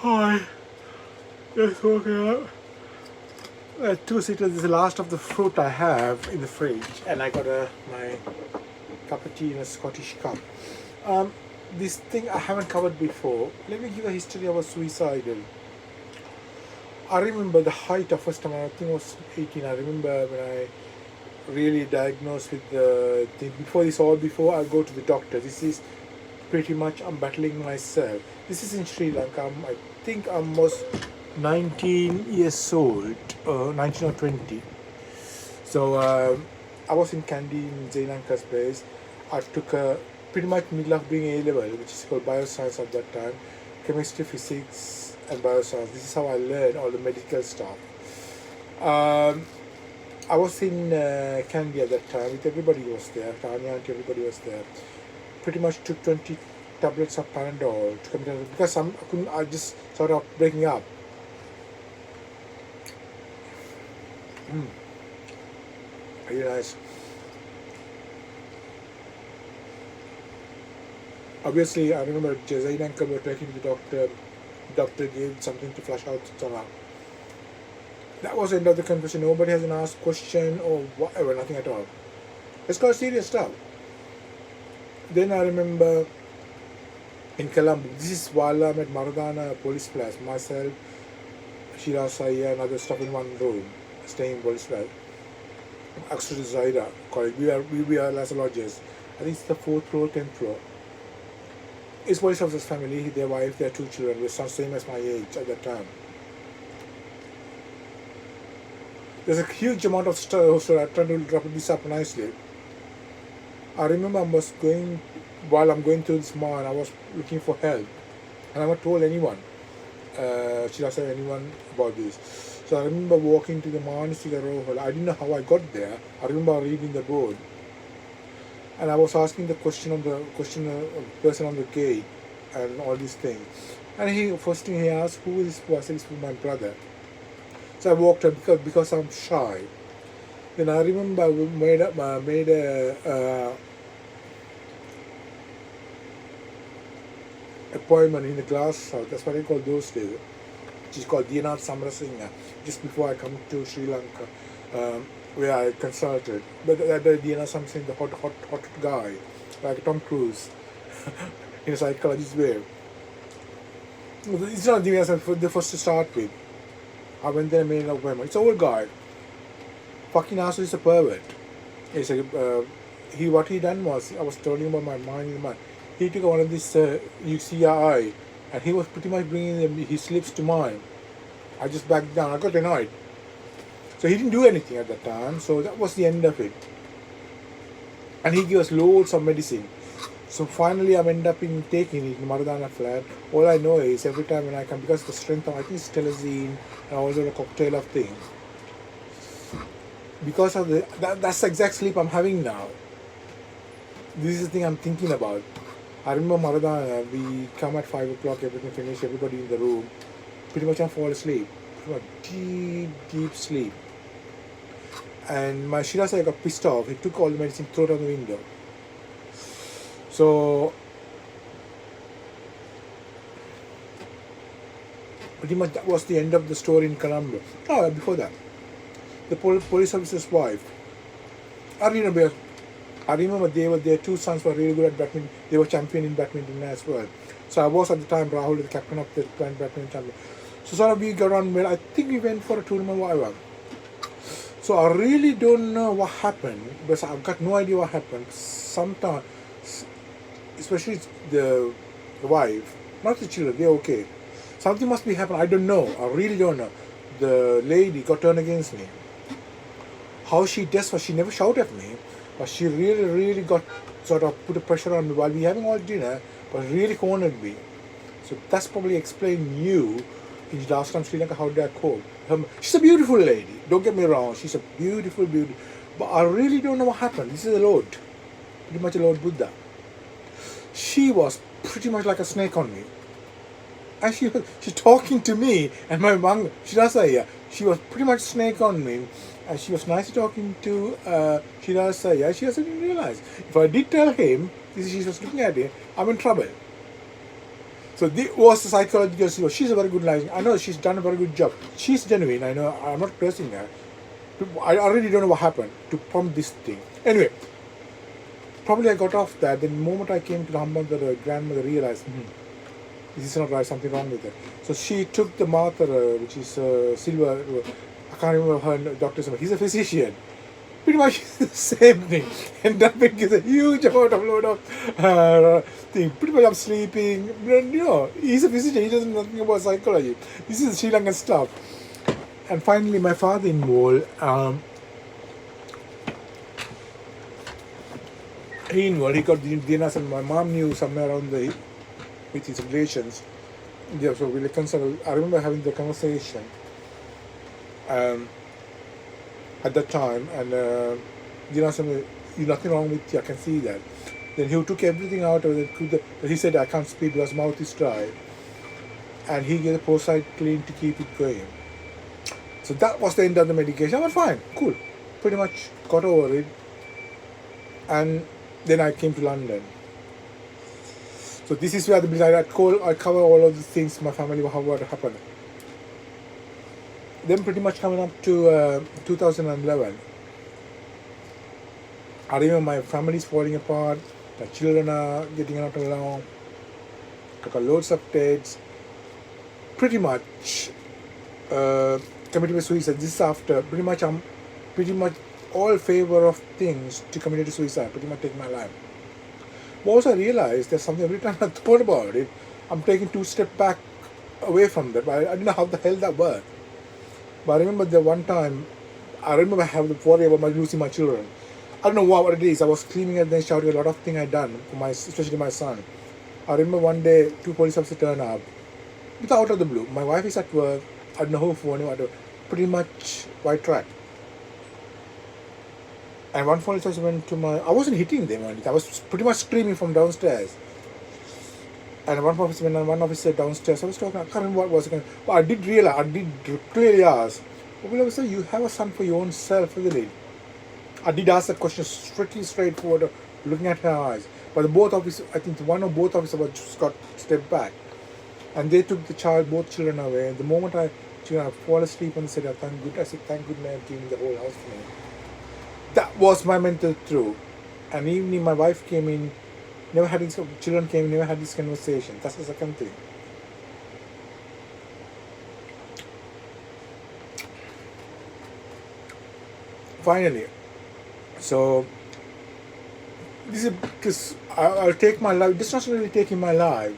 Hi, just woken up. Two-seater. This is the last of the fruit I have in the fridge, and I got my cup of tea in a Scottish cup. Um, this thing I haven't covered before. Let me give a history of a suicidal. I remember the height of first time. I think it was 18. I remember when I really diagnosed with the thing. Before I go to the doctor. This is pretty much I'm battling myself. This is in Sri Lanka. I think I'm almost 19 years old, 19 or 20. So I was in Kandy in Sri Lanka's base. I took a pretty much middle of doing A level, which is called bioscience at that time, chemistry, physics, and bioscience. This is how I learned all the medical stuff. Um, I was in Kandy at that time. With everybody was there. Tanya and everybody was there. Pretty much took 20 tablets of Panadol to come down because I just sort of breaking up. Very nice. Obviously, I remember Jazai and were taking to the doctor. Doctor gave something to flush out somehow. That was the end of the conversation. Nobody has an asked question or whatever, nothing at all. It's got serious stuff. Then I remember in Colombo, this is while I'm at Maradana Police Place, myself, Shira Saya and other stuff in one room, staying in Police Place. Actually, Zaira college. We are as lodgers. I think it's the 4th floor, 10th floor. It's police officer's family, their wife, their 2 children, were same as my age at that time. There's a huge amount of stuff, so I'm trying to wrap this up nicely. I remember while I'm going through this mall, I was looking for help. And I never told anyone. She doesn't tell anyone about this. So I remember walking to the Manasika Road. I didn't know how I got there. I remember reading the board. And I was asking the question of the person on the gate and all these things. And first thing he asked, who is this person? It's my brother. So I walked up because I'm shy. Then I remember I made a appointment in the glass house. That's what I call those days. Which is called Dinath Samrasinghe. Just before I come to Sri Lanka, where I consulted. But the Dinath Samrasinghe, the hot guy, like Tom Cruise, in a psychologist way. It's not Dinath Samrasinghe the first to start with. I went there and made an appointment. It's an old guy. Fucking asshole is a pervert. What he done was, I was telling him about my mind in the mind. He took one of these UCI and he was pretty much bringing his slips to mine. I just backed down. I got annoyed. So he didn't do anything at that time. So that was the end of it. And he gave us loads of medicine. So finally I ended up taking it in Maradana flat. All I know is every time when I come, because the strength of, I think it's telazine and also a cocktail of things. Because of that's the exact sleep I'm having now. This is the thing I'm thinking about. I remember Maradana, we come at 5 o'clock, everything finished, everybody in the room. Pretty much I fall asleep. Deep sleep. And my Shirasai got pissed off. He took all the medicine, threw it out the window. So, pretty much that was the end of the story in Colombo. Oh, before that, the police officer's wife. I remember their 2 sons were really good at badminton. They were champion in badminton as well. So I was at the time Rahul, the captain of the badminton champion. So sort of we got on well. I think we went for a tournament, whatever. So I really don't know what happened, because I've got no idea what happened. Sometimes, especially the wife, not the children, they're okay. Something must be happening. I don't know. I really don't know. The lady got turned against me. How she does was she never shouted at me, but she really got sort of put a pressure on me while we having all dinner, but really cornered me. So that's probably explain you in last time Sri Lanka how did I cope. She's a beautiful lady. Don't get me wrong. She's a beautiful. But I really don't know what happened. This is a Lord, pretty much a Lord Buddha. She was pretty much like a snake on me. And she's talking to me and my mom, Shirasaya, she was pretty much snake on me. And she was nicely talking to Shirasaya. She doesn't realize. If I did tell him, she was looking at him, I'm in trouble. So this was the psychological CEO. She's a very good liar. I know she's done a very good job. She's genuine. I know. I'm not praising her. I already don't know what happened to pump this thing. Anyway, probably I got off that. The moment I came to the home, the grandmother realized, this is not right, something wrong with it. So she took the marker, which is silver, I can't remember her doctor's name. He's a physician. Pretty much the same thing. And that gives a huge amount of load of thing. Pretty much I'm sleeping. You know, he's a physician. He doesn't know nothing about psychology. This is Sri Lankan stuff. And finally, my father-in-law, he got the dinners, and my mom knew somewhere around with his relations. Yeah, so we reconciled. I remember having the conversation at that time, and there's nothing wrong with you. I can see that. Then he took everything out of it. He said, I can't speak because mouth is dry, and he gave the post-side clean to keep it going. So that was the end of the medication. I was fine, cool, pretty much got over it, and then I came to London. So this is where I cover all of the things my family, what happened. Then pretty much coming up to 2011, I remember my family is falling apart, the children are getting out along, I got loads of dates, pretty much committed suicide. This is after, I'm pretty much all favor of things to commit suicide, pretty much take my life. But also I realized there's something, every time I thought about it, I'm taking 2 steps back away from that. I didn't know how the hell that worked. But I remember the one time, I remember having the worry about losing my children. I don't know what it is. I was screaming at them, shouting a lot of things I'd done, especially my son. I remember one day, 2 police officers turned up, out of the blue. My wife is at work, I don't know who phone him, pretty much white track. And one police officer went to I wasn't hitting them, I was pretty much screaming from downstairs. And one officer downstairs, I was talking, I can't remember what was it. But I did clearly ask, well, officer, you have a son for your own self, isn't it? I did ask that question strictly straightforward, looking at her eyes. But both officers, I think one or both officers just got stepped back. And they took both children away. And the moment I fall asleep and said, thank goodness man gave me the whole house for me. That was my mental truth. And evening my wife came in, children came in, never had this conversation. That's the second thing. Finally, so this is because I'll take my life. This is not really taking my life.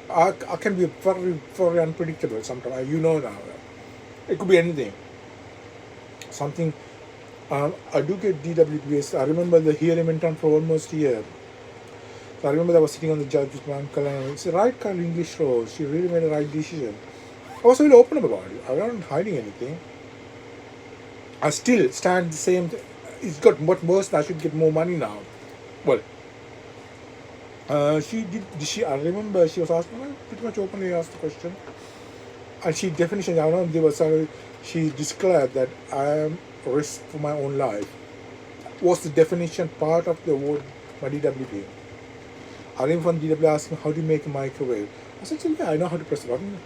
I can be very, very unpredictable sometimes. You know now. It could be anything. Something. I do get DWPS. I remember the hearing went on for almost a year. So I remember I was sitting on the judge with my uncle, and it's the right kind of English role. She really made the right decision. I was really open about it. I wasn't hiding anything. I still stand the same. It's got much worse. I should get more money now. Well, she did. I remember she was asking. Pretty much openly asked the question, and she definitely. I don't know. She declared that I am a risk for my own life. Was the definition part of the word my DWP? I remember from DW asking, how do you make a microwave? I said, yeah, I know how to press the button.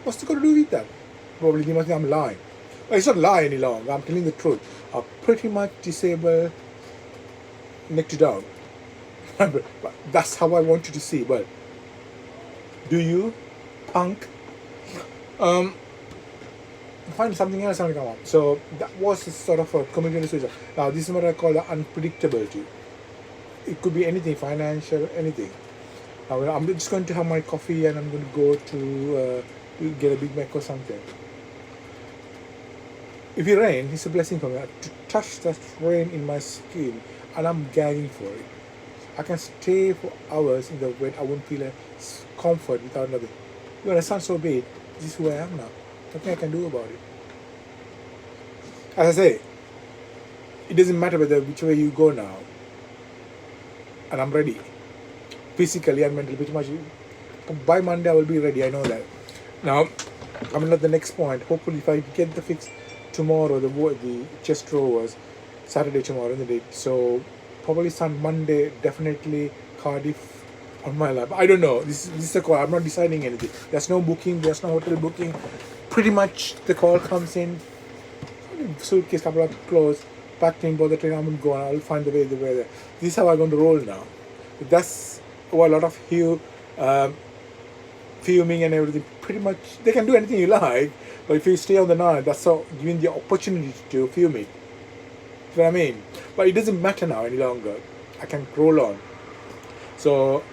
What's it got to do with that? Probably you must think I'm lying. Well, it's not lie any longer. I'm telling the truth. I'm pretty much disabled, neck to down. But that's how I want you to see. But do you, punk? Find something else and come on. So that was a sort of a community suicide. Now this is what I call the unpredictability. It could be anything, financial, anything. Now I'm just going to have my coffee and I'm going to go to get a Big Mac or something. If it rains, it's a blessing for me. To touch that rain in my skin, and I'm gagging for it. I can stay for hours in the wet. I won't feel a comfort without nothing. You understand? So bad. This is who I am now. Nothing I can do about it. As I say, it doesn't matter which way you go now. And I'm ready. Physically and mentally, pretty much. By Monday I will be ready, I know that. Now, coming at the next point, hopefully if I get the fix tomorrow, the chest rovers, Saturday tomorrow, isn't it? So, probably Monday, definitely Cardiff on my lap. I don't know. This is the call. I'm not deciding anything. There's no booking. There's no hotel booking. Pretty much the call comes in. Suitcase, couple of clothes, packed in both the train. I'm gonna go and I'll find the way there. This is how I'm going to roll now. That's a lot of fuming and everything. Pretty much they can do anything you like, but if you stay on the night, that's so giving the opportunity to fume it. You know what I mean? But it doesn't matter now any longer. I can roll on. So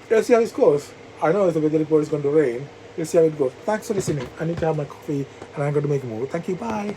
let's see how it goes. I know the weather report is going to rain. Let's see how it goes. Thanks for listening. I need to have my coffee and I'm going to make a move. Thank you. Bye.